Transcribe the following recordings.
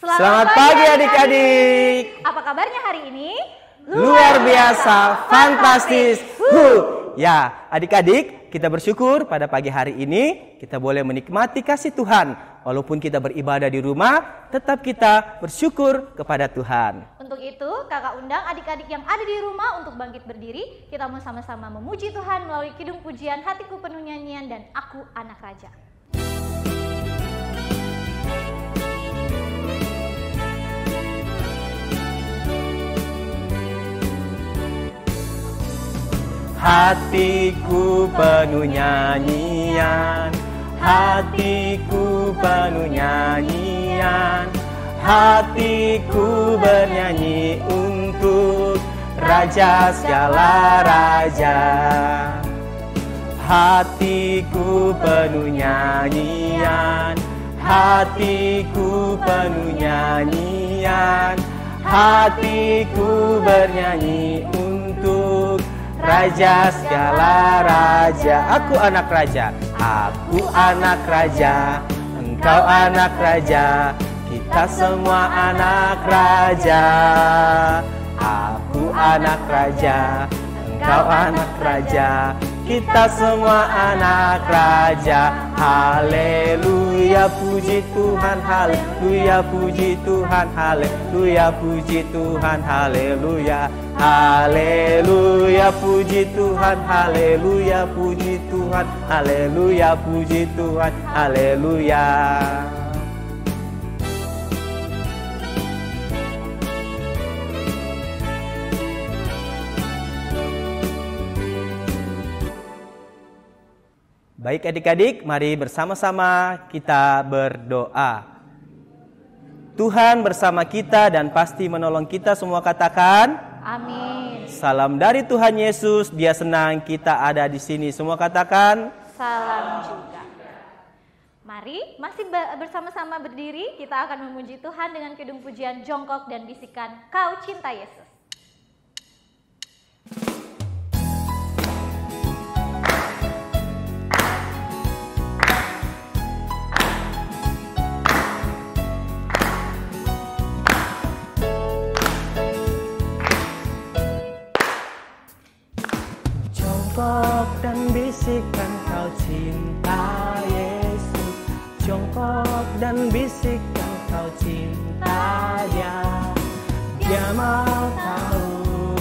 Selamat pagi adik-adik. Apa kabarnya hari ini? Luar biasa, fantastis. Ya, adik-adik, kita bersyukur pada pagi hari ini kita boleh menikmati kasih Tuhan. Walaupun kita beribadah di rumah, tetap kita bersyukur kepada Tuhan. Untuk itu, kakak undang adik-adik yang ada di rumah untuk bangkit berdiri. Kita mau sama-sama memuji Tuhan melalui kidung pujian Hatiku Penuh Nyanyian dan Aku Anak Raja. Hatiku penuh nyanyian, hatiku penuh nyanyian, hatiku bernyanyi untuk Raja segala raja. Hatiku penuh nyanyian, hatiku penuh nyanyian, hatiku bernyanyi untuk Raja segala raja. Aku anak raja, aku anak raja, engkau anak raja, kita semua anak raja. Aku anak raja, engkau anak raja, kita semua anak raja. Haleluya, puji Tuhan, haleluya, puji Tuhan, haleluya, puji Tuhan, haleluya. Haleluya, puji Tuhan, haleluya, puji Tuhan, haleluya, puji Tuhan, haleluya. Baik adik-adik, mari bersama-sama kita berdoa. Tuhan bersama kita dan pasti menolong kita semua, katakan amin. Salam dari Tuhan Yesus, Dia senang kita ada di sini. Semua katakan salam juga. Mari masih bersama-sama berdiri, kita akan memuji Tuhan dengan kidung pujian jongkok dan bisikan Kau Cinta Yesus. Jongkok dan bisikan Kau cinta Yesus, jongkok dan bisikan Kau cinta Dia. Dia mau tahu,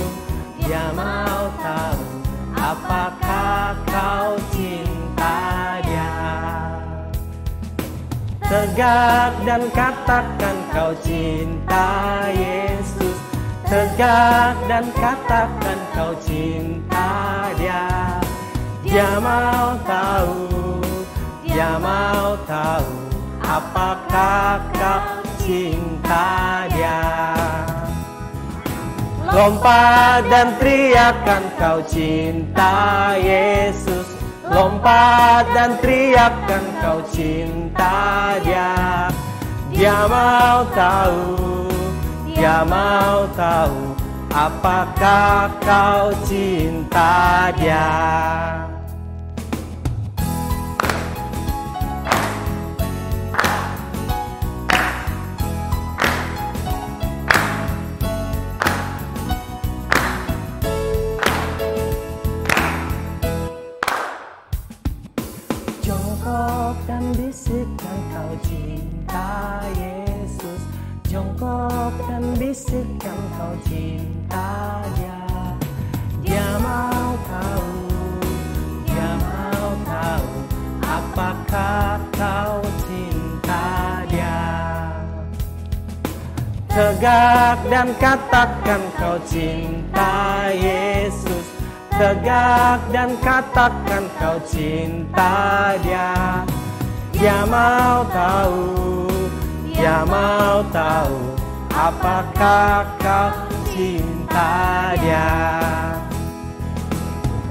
Dia mau tahu apakah Kau cinta Dia. Tegak dan katakan Kau cinta Yesus, tegak dan katakan Kau cinta Dia. Dia mau tahu, Dia mau tahu apakah Kau cinta Dia. Lompat dan teriakan Kau cinta Yesus, lompat dan teriakan Kau cinta Dia. Dia mau tahu, Dia mau tahu apakah Kau cinta Dia. Jongkok dan bisikan Kau cinta Yesus, jongkok dan bisikan Kau cinta Dia. Dia mau tahu, Dia mau tahu apakah Kau cinta Dia. Tegak dan katakan Kau cinta Yesus, tegak dan katakan Kau cinta Dia. Dia mau tahu, Dia mau tahu apakah Kau cinta Dia.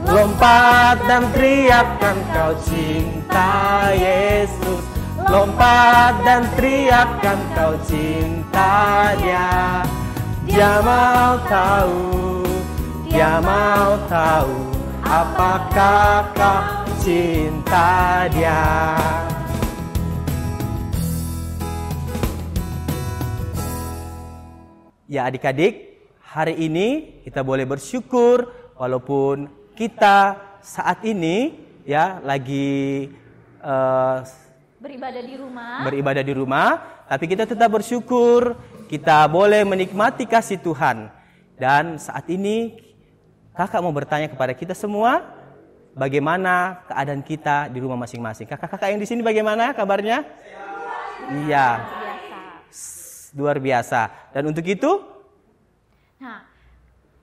Lompat dan teriakan Kau cinta Yesus, lompat dan teriakan Kau cinta Dia. Dia mau tahu, Dia mau tahu apakah Kau cinta Dia. Ya adik-adik, hari ini kita boleh bersyukur walaupun kita saat ini ya lagi beribadah di rumah, tapi kita tetap bersyukur kita boleh menikmati kasih Tuhan. Dan saat ini kakak mau bertanya kepada kita semua, bagaimana keadaan kita di rumah masing-masing. Kakak-kakak yang di sini bagaimana kabarnya? Iya. Luar biasa. Dan untuk itu? Nah,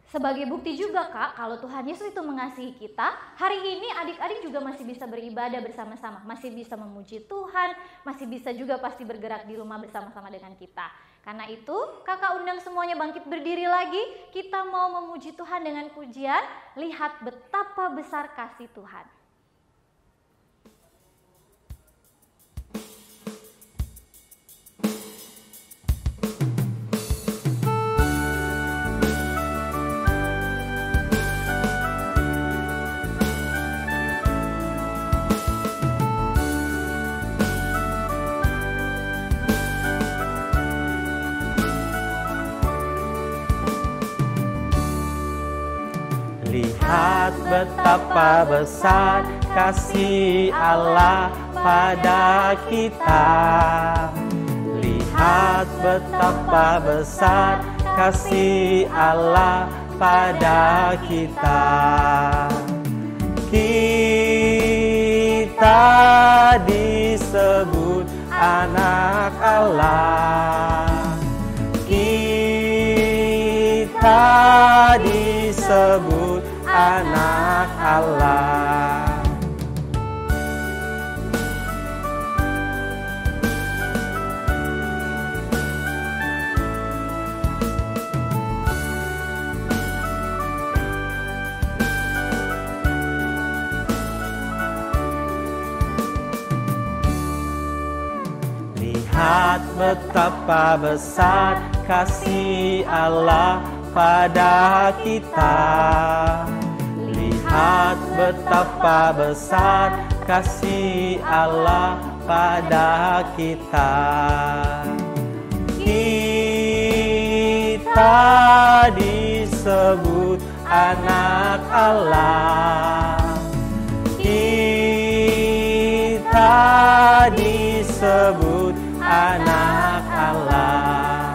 sebagai bukti juga Kak, kalau Tuhan Yesus itu mengasihi kita, hari ini adik-adik juga masih bisa beribadah bersama-sama, masih bisa memuji Tuhan, masih bisa juga pasti bergerak di rumah bersama-sama dengan kita. Karena itu, kakak undang semuanya bangkit berdiri lagi, kita mau memuji Tuhan dengan pujian, lihat betapa besar kasih Tuhan. Lihat betapa besar kasih Allah pada kita. Lihat betapa besar kasih Allah pada kita. Kita disebut anak Allah. Kita disebut anak Allah. Lihat betapa besar kasih Allah pada kita. Lihat betapa besar kasih Allah pada kita. Kita disebut anak Allah. Kita disebut anak Allah.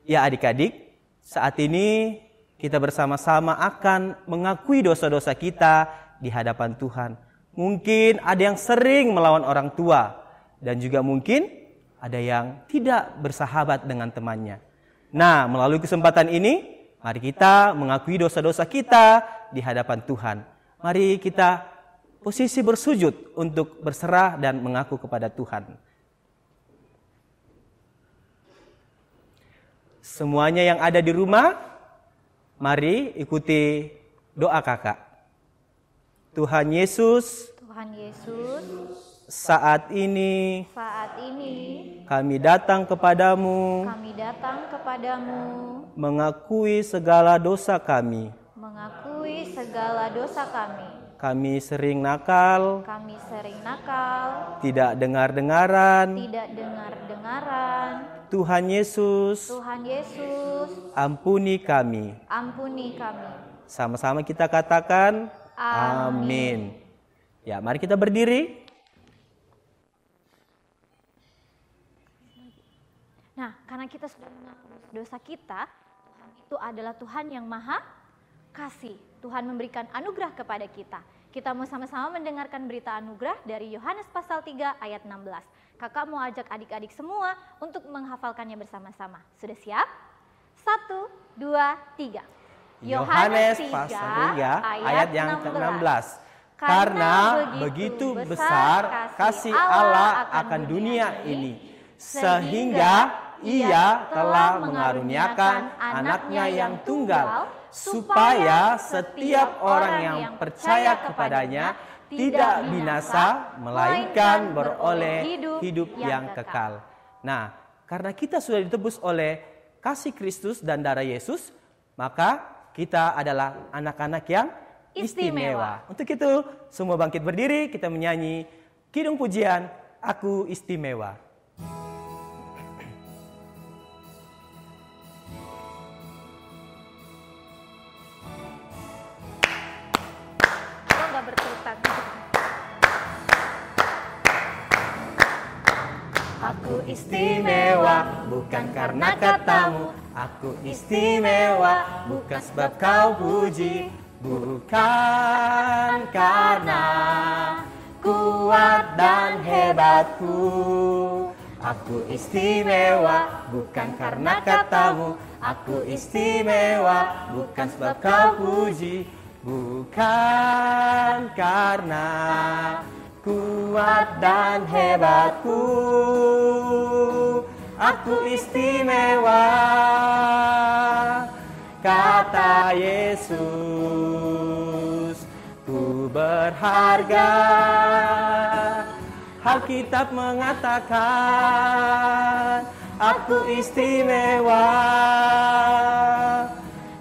Ya adik-adik, saat ini kita bersama-sama akan mengakui dosa-dosa kita di hadapan Tuhan. Mungkin ada yang sering melawan orang tua dan juga mungkin ada yang tidak bersahabat dengan temannya. Nah, melalui kesempatan ini, mari kita mengakui dosa-dosa kita di hadapan Tuhan. Mari kita posisi bersujud untuk berserah dan mengaku kepada Tuhan. Semuanya yang ada di rumah, mari ikuti doa kakak. Tuhan Yesus, saat ini kami datang kepadamu, mengakui segala dosa kami. Kami sering nakal, tidak dengar-dengaran. Tuhan Yesus, ampuni kami. Sama-sama kita katakan, amin. Ya, mari kita berdiri. Nah, karena kita sudah mengaku dosa kita, Tuhan itu adalah Tuhan yang maha kasih. Tuhan memberikan anugerah kepada kita. Kita mau sama-sama mendengarkan berita anugerah dari Yohanes pasal 3 ayat 16. Kakak mau ajak adik-adik semua untuk menghafalkannya bersama-sama. Sudah siap? 1, 2, 3. Yohanes pasal 3 ayat yang ke-16. Karena begitu besar kasih Allah akan dunia ini, sehingga Ia telah mengaruniakan anaknya yang tunggal, supaya setiap orang yang percaya kepadanya tidak binasa, melainkan beroleh hidup yang kekal. Nah, karena kita sudah ditebus oleh kasih Kristus dan darah Yesus, maka kita adalah anak-anak yang istimewa. Untuk itu, semua bangkit berdiri, kita menyanyi kidung pujian, Aku Istimewa. Aku istimewa bukan karena katamu. Aku istimewa bukan sebab kau puji. Bukan karena kuat dan hebatku. Aku istimewa bukan karena katamu. Aku istimewa bukan sebab kau puji. Bukan karena kuat dan hebatku. Aku istimewa, kata Yesus. Ku berharga, Alkitab mengatakan aku istimewa,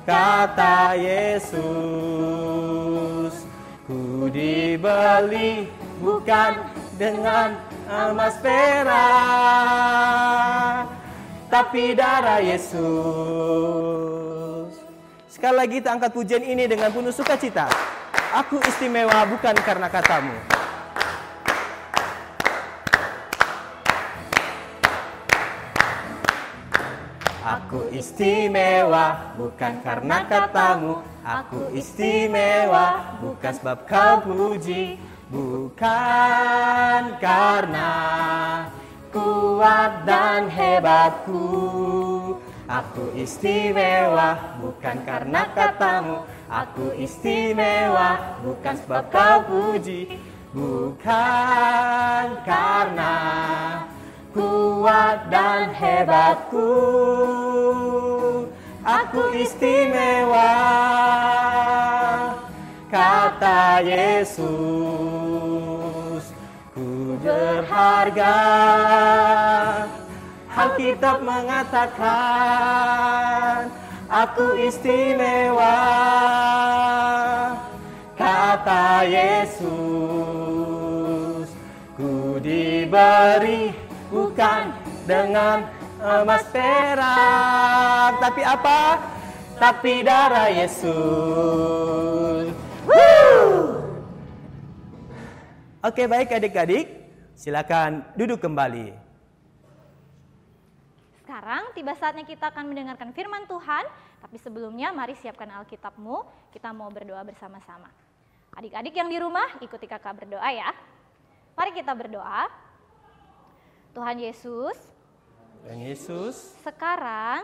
kata Yesus. Ku dibeli bukan dengan emas perak, tapi darah Yesus. Sekali lagi kita angkat pujian ini dengan penuh sukacita. Aku istimewa bukan karena katamu. Aku istimewa bukan karena katamu. Aku istimewa bukan sebab kau puji. Bukan karena kuat dan hebatku. Aku istimewa bukan karena katamu. Aku istimewa bukan sebab kau puji. Bukan karena kuat dan hebatku. Aku istimewa, kata Yesus. Ku berharga, Alkitab mengatakan aku istimewa, kata Yesus. Ku diberi bukan dengan emas perak, tapi apa? Tapi darah Yesus. Oke, baik adik-adik, silakan duduk kembali. Sekarang tiba saatnya kita akan mendengarkan firman Tuhan, tapi sebelumnya mari siapkan Alkitabmu, kita mau berdoa bersama-sama. Adik-adik yang di rumah, ikuti kakak berdoa ya. Mari kita berdoa. Tuhan Yesus, sekarang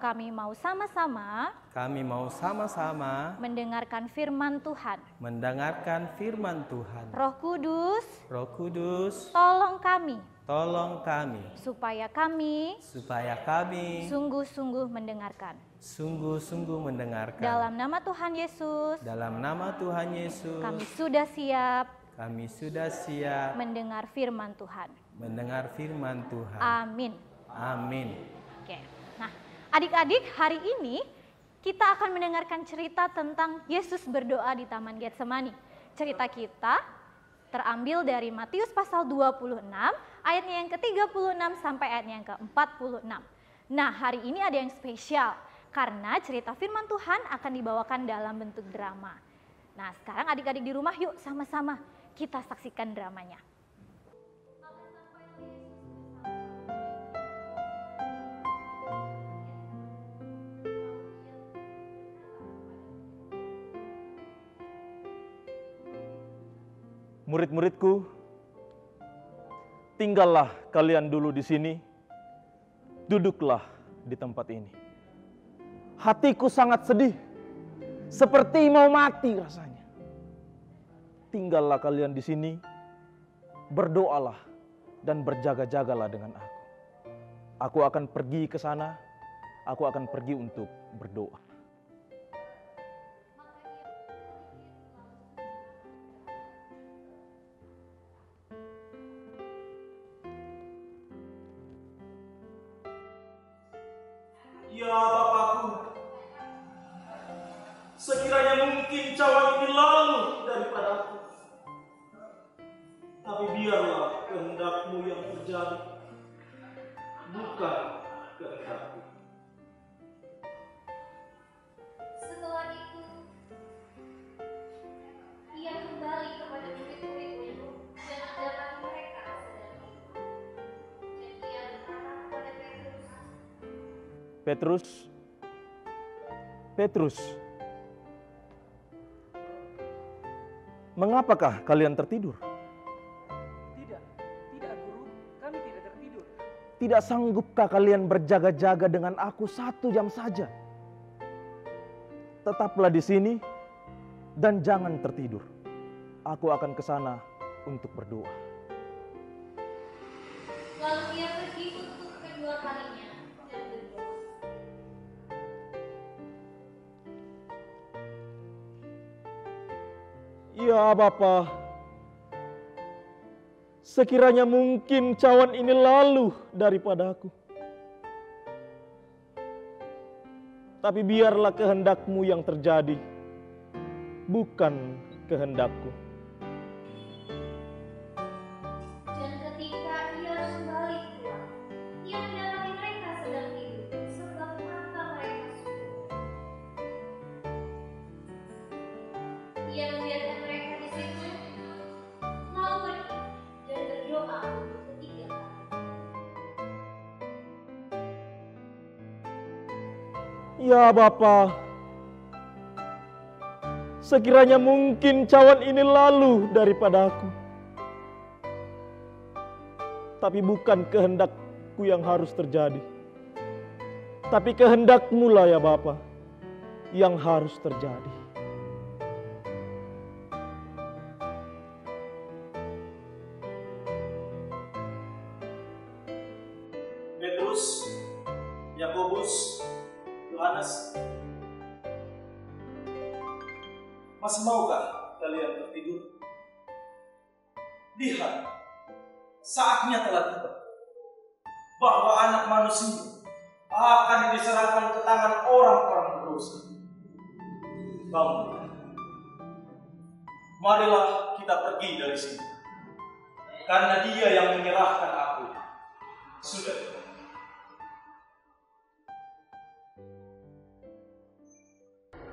kami mau sama-sama mendengarkan firman Tuhan. Roh Kudus, tolong kami supaya kami sungguh-sungguh mendengarkan. Dalam nama Tuhan Yesus, kami sudah siap mendengar firman Tuhan. Amin. Oke. Nah, adik-adik, hari ini kita akan mendengarkan cerita tentang Yesus berdoa di Taman Getsemani. Cerita kita terambil dari Matius pasal 26, ayatnya yang ke-36 sampai ayatnya yang ke-46. Nah, hari ini ada yang spesial, karena cerita firman Tuhan akan dibawakan dalam bentuk drama. Nah, sekarang adik-adik di rumah, yuk sama-sama kita saksikan dramanya. Murid-muridku, tinggallah kalian dulu di sini, duduklah di tempat ini. Hatiku sangat sedih, seperti mau mati rasanya. Tinggallah kalian di sini, berdoalah dan berjaga-jagalah dengan aku. Aku akan pergi ke sana, aku akan pergi untuk berdoa. Ya Bapakku, sekiranya mungkin cawan ini lalu daripadaku, tapi biarlah kehendak-Mu yang terjadi, bukan kehendak-Ku. Setelah itu, ia kembali kepada murid-murid itu dan mendatangi mereka sedang tidur. Petrus, mengapakah kalian tertidur? Tidak guru, kami tidak tertidur. Tidak sanggupkah kalian berjaga-jaga dengan aku 1 jam saja? Tetaplah di sini dan jangan tertidur. Aku akan ke sana untuk berdoa. Lalu ia pergi untuk kedua kalinya dan berdoa. Ya Bapa, sekiranya mungkin cawan ini lalu daripadaku. Tapi biarlah kehendak-Mu yang terjadi, bukan kehendak-Ku. Dan ketika ia kembali pulang, ia mendapati mereka sedang tidur, sebab mata mereka sudah. Ia membiarkan mereka di situ, lalu pergi dan berdoa untuk ketiga kali. Ya Bapa, sekiranya mungkin cawan ini lalu daripadaku. Tapi bukan kehendak-Ku yang harus terjadi. Tapi kehendak-Mu lah ya Bapa yang harus terjadi. Petrus, Yakobus, Yohanes, masih maukah kalian tertidur? Lihat, saatnya telah tiba bahwa anak manusia akan diserahkan ke tangan orang-orang berdosa. Bangun, marilah kita pergi dari sini, karena Dia yang menyerahkan aku. Sudah.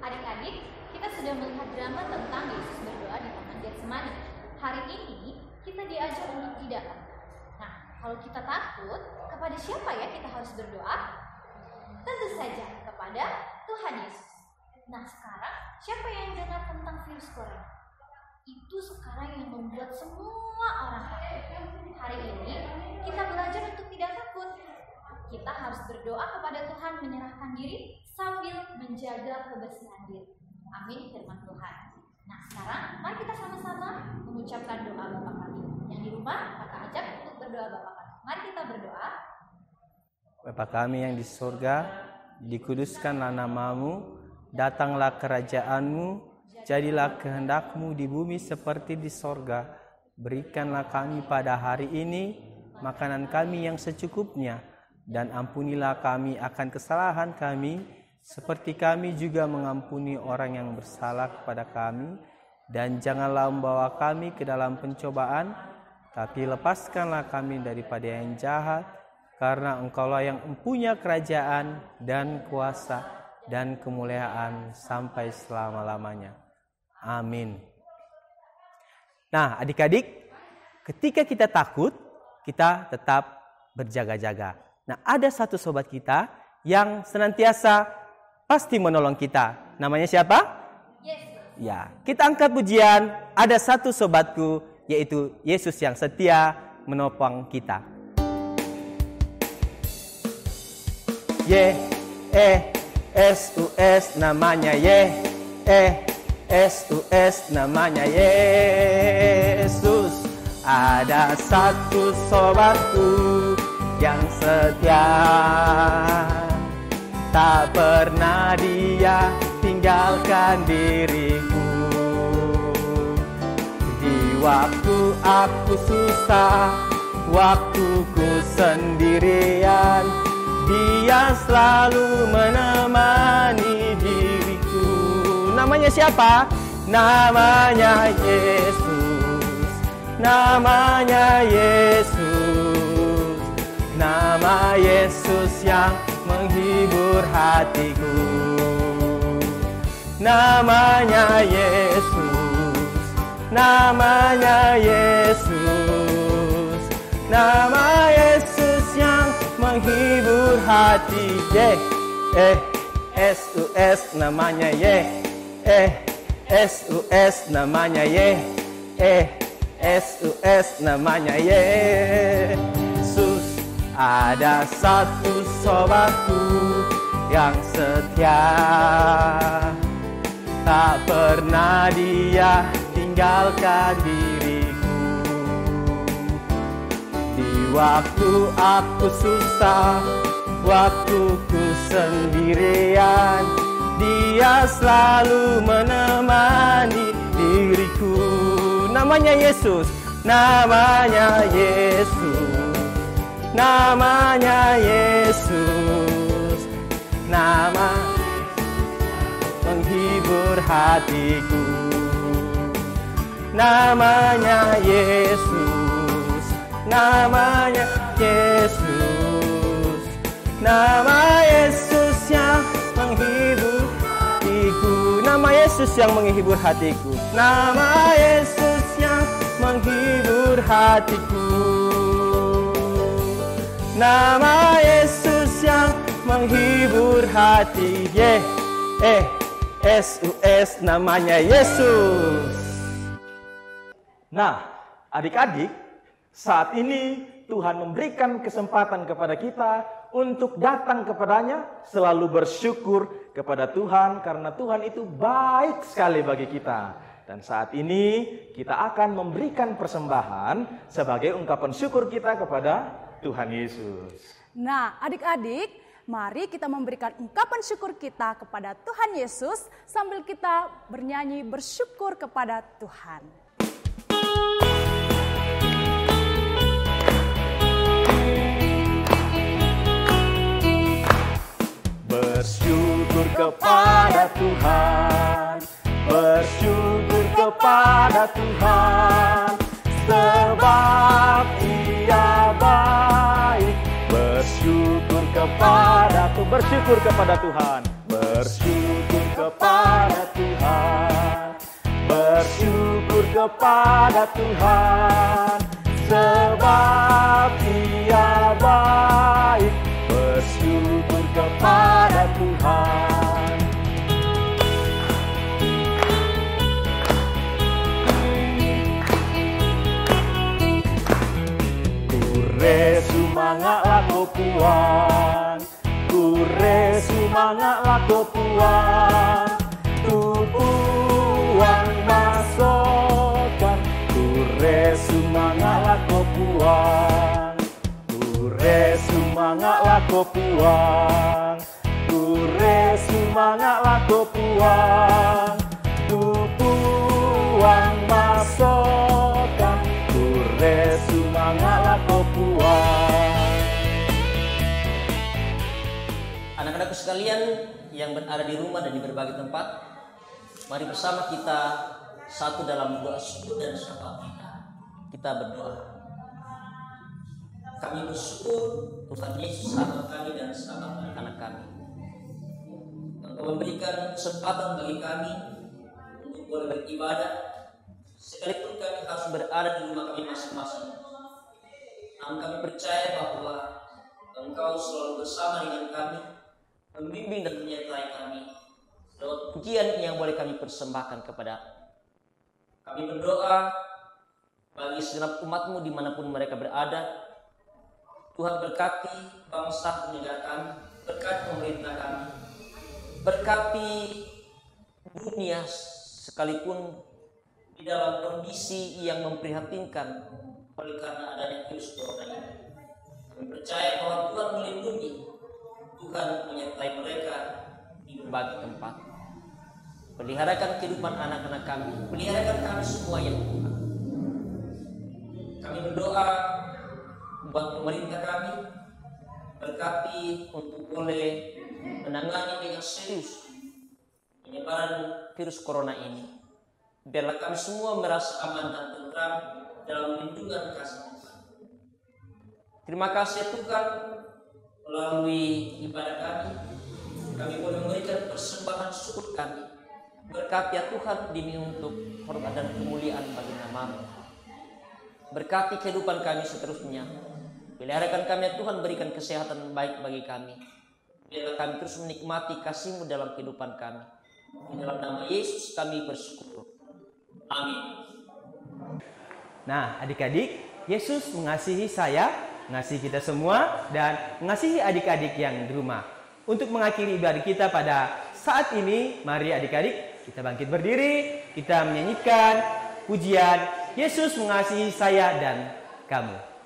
Adik-adik, kita sudah melihat drama tentang Yesus berdoa di Taman Getsemani. Hari ini kita diajar untuk tidak takut. Nah, kalau kita takut, kepada siapa ya kita harus berdoa? Tentu saja kepada Tuhan Yesus. Nah, sekarang siapa yang dengar tentang virus corona? Itu sekarang yang membuat semua orang takut. Hari ini kita belajar untuk tidak takut. Kita harus berdoa kepada Tuhan, menyerahkan diri sambil menjaga kebersihan diri. Amin firman Tuhan. Nah, sekarang mari kita sama-sama mengucapkan doa Bapa kami. Yang di rumah, maka ajak untuk berdoa Bapa kami. Mari kita berdoa. Bapa kami yang di surga, dikuduskanlah nama-Mu, datanglah kerajaan-Mu, jadilah kehendak-Mu di bumi seperti di sorga. Berikanlah kami pada hari ini makanan kami yang secukupnya, dan ampunilah kami akan kesalahan kami, seperti kami juga mengampuni orang yang bersalah kepada kami. Dan janganlah membawa kami ke dalam pencobaan, tapi lepaskanlah kami daripada yang jahat, karena Engkaulah yang mempunyai kerajaan dan kuasa dan kemuliaan sampai selama-lamanya. Amin. Nah, adik-adik, ketika kita takut, kita tetap berjaga-jaga. Nah, ada satu sobat kita yang senantiasa pasti menolong kita. Namanya siapa? Yesus. Ya, kita angkat pujian. Ada satu sobatku, yaitu Yesus yang setia menopang kita. Yesus namanya Yesus namanya Yesus. Ada satu sobatku yang setia, tak pernah dia tinggalkan diriku. Di waktu aku susah, waktuku sendirian, dia selalu menemani diriku. Namanya siapa? Namanya Yesus. Namanya Yesus. Nama Yesus yang menghibur hatiku. Namanya Yesus. Namanya Yesus. Nama Yesus yang menghibur hati. SUS namanya SUS namanya SUS namanya Yesus. Ada satu sobatku yang setia, tak pernah dia tinggalkan diriku. Di waktu aku susah, waktu ku sendirian, dia selalu menemani diriku. Namanya Yesus, namanya Yesus, namanya Yesus, nama menghibur hatiku. Namanya Yesus, namanya Yesus, nama Yesus yang menghibur hatiku. Nama Yesus yang menghibur hatiku. Nama Yesus yang menghibur hatiku. Nama Yesus yang menghibur hati. SUS namanya Yesus. Nah, adik-adik, saat ini Tuhan memberikan kesempatan kepada kita untuk datang kepadanya, selalu bersyukur kepada Tuhan karena Tuhan itu baik sekali bagi kita. Dan saat ini kita akan memberikan persembahan sebagai ungkapan syukur kita kepada Tuhan Yesus. Nah, adik-adik, mari kita memberikan ungkapan syukur kita kepada Tuhan Yesus sambil kita bernyanyi bersyukur kepada Tuhan. Bersyukur kepada Tuhan, bersyukur kepada Tuhan, sebab Ia baik. Bersyukur kepada Tuhan, bersyukur kepada Tuhan, bersyukur kepada Tuhan, bersyukur kepada Tuhan, sebab Ia baik. Bersyukur kepada Tuhan. Kure sumangatlah kopuan, kure sumangatlah kopuan, tupuan masokan. Kure sumangatlah kopuan, kure sumangatlah kopuan, kure sumangatlah kopuan, tupuan masokan. Kure sumangatlah kopuan. Anak-anakku sekalian yang berada di rumah dan di berbagai tempat, mari bersama kita satu dalam doa syukur dan syafaat kita. Kita berdoa. Kami bersyukur Tuhan Yesus sahabat kami dan sahabat anak-anak kami. Engkau memberikan kesempatan bagi kami untuk boleh beribadah, sekalipun kami harus berada di rumah kami masing-masing. Namun kami percaya bahwa Engkau selalu bersama dengan kami, membimbing dan menyertai kami lewat pujian yang boleh kami persembahkan kepada. Kami berdoa bagi segenap umat-Mu dimanapun mereka berada. Tuhan berkati bangsa negara kami, berkati pemerintah kami, berkati dunia sekalipun di dalam kondisi yang memprihatinkan oleh karena adanya virus corona ini. Kami percaya bahwa Tuhan melindungi, Tuhan menyertai mereka di berbagai tempat. Peliharakan kehidupan anak-anak kami, peliharakan kami semua yang Tuhan. Kami berdoa buat pemerintah kami, berkati untuk boleh menangani dengan serius penyebaran virus corona ini. Biarlah kami semua merasa aman dan tentram dalam lindungan kasih Tuhan. Terima kasih Tuhan, melalui ibadah kami boleh memberikan persembahan syukur kami. Berkati ya Tuhan demi untuk hormat dan kemuliaan bagi nama-Mu. Berkati kehidupan kami seterusnya. Peliharakan kami ya Tuhan, berikan kesehatan baik bagi kami. biarlah kami terus menikmati kasih-Mu dalam kehidupan kami. Di dalam nama Yesus kami bersyukur. Amin. Nah, adik-adik, Yesus mengasihi saya, mengasihi kita semua, dan mengasihi adik-adik yang di rumah. Untuk mengakhiri ibadah kita pada saat ini, mari adik-adik kita bangkit berdiri, kita menyanyikan pujian Yesus mengasihi saya dan kamu.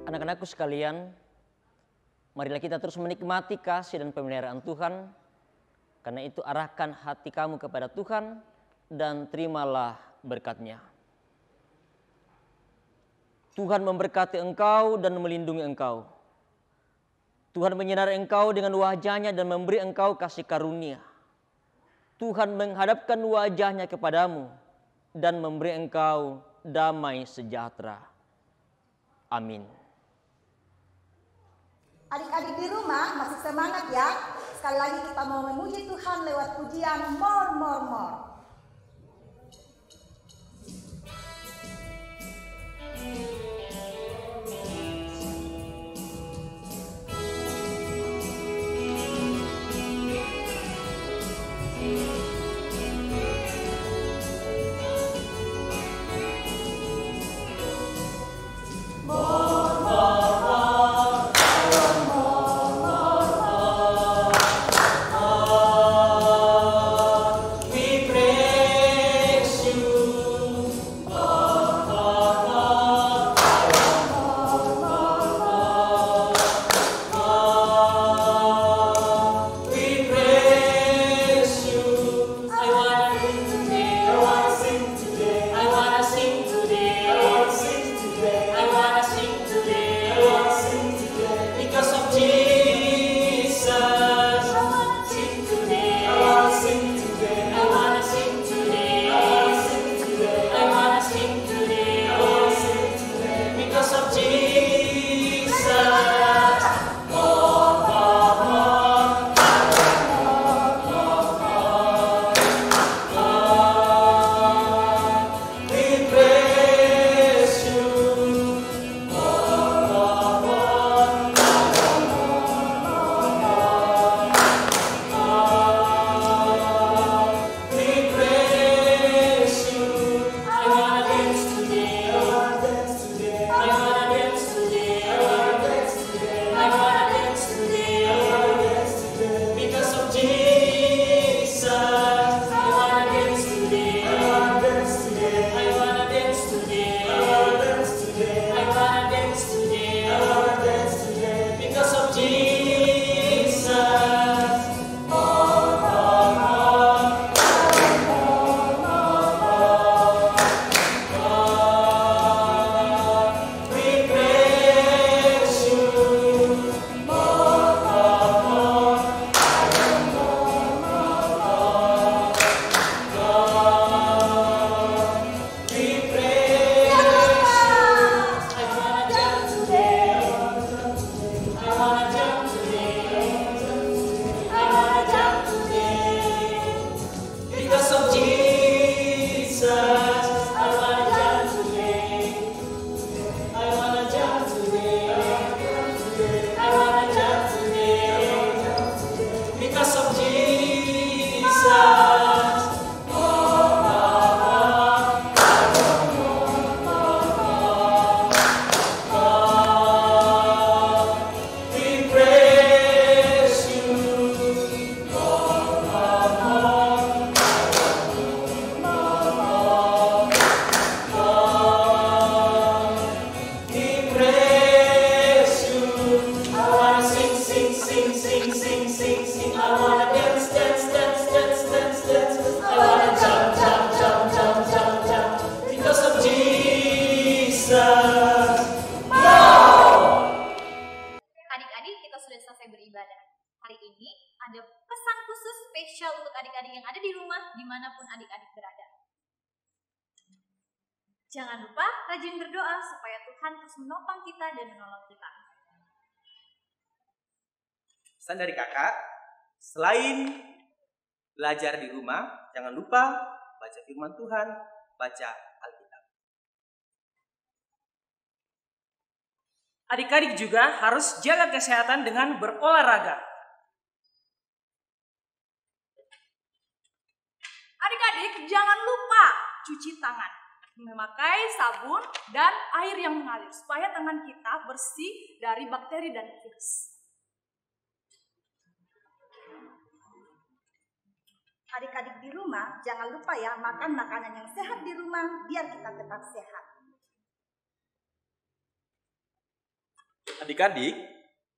Anak-anakku sekalian, marilah kita terus menikmati kasih dan pemeliharaan Tuhan. Karena itu arahkan hati kamu kepada Tuhan dan terimalah berkat-Nya. Tuhan memberkati engkau dan melindungi engkau. Tuhan menyinari engkau dengan wajah-Nya dan memberi engkau kasih karunia. Tuhan menghadapkan wajah-Nya kepadamu dan memberi engkau damai sejahtera. Amin. Adik-adik di rumah masih semangat ya. Sekali lagi kita mau memuji Tuhan lewat pujian More, More, More. We pray. sing. I wanna dance. I wanna jump. Because of Jesus. Adik-adik, kita sudah selesai beribadah. Hari ini ada pesan khusus spesial untuk adik-adik yang ada di rumah, dimanapun adik-adik berada. Jangan lupa rajin berdoa supaya Tuhan terus menopang kita dan menolong kita. Pesan dari kakak, selain belajar di rumah, jangan lupa baca firman Tuhan, baca Alkitab. Adik-adik juga harus jaga kesehatan dengan berolahraga. Adik-adik, jangan lupa cuci tangan, memakai sabun dan air yang mengalir supaya tangan kita bersih dari bakteri dan virus. Adik-adik di rumah, jangan lupa ya makan makanan yang sehat di rumah biar kita tetap sehat. Adik-adik,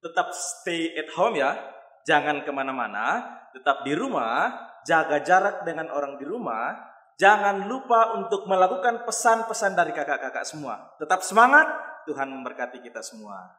tetap stay at home ya. Jangan kemana-mana, tetap di rumah, jaga jarak dengan orang di rumah. Jangan lupa untuk melakukan pesan-pesan dari kakak-kakak semua. Tetap semangat, Tuhan memberkati kita semua.